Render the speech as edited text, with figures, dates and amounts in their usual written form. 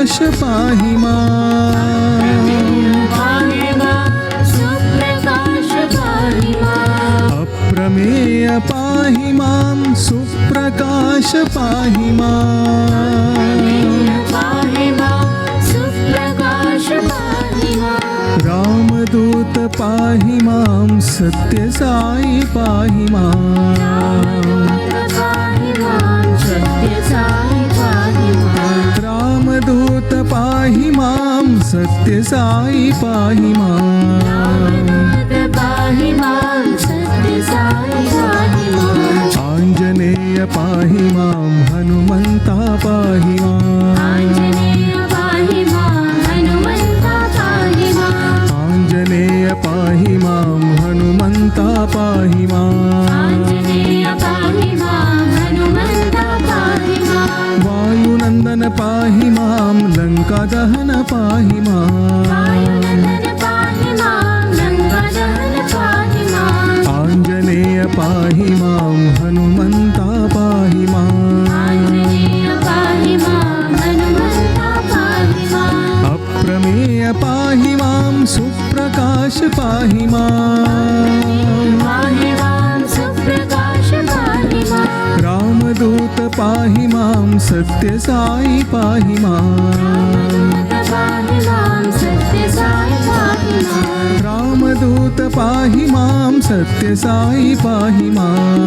सुप्रकाश पाहि माम् अप्रमेय पाहि मां सुप्रकाश पाहि माम् रामदूत पाहि मां सत्य साई पाहि माम् रामदूत पाहि मां सत्य साई पाहि माम् आंजनेय पाहि मां हनुमंता पाहि माम् आंजनेय पाहि मां हनुमंता पाहि माम् वायुनंदन पाहि मां लंका दहन पाहि माम् आंजनेय पाहि मां हनुमंता पाहि माम् अप्रमेय पाहि मां सुप्रकाश पाहि माम् रामदूत पाहि मां सत्य साई पाहि माम् रामदूत पाहि मां सत्य साई पाहि माम्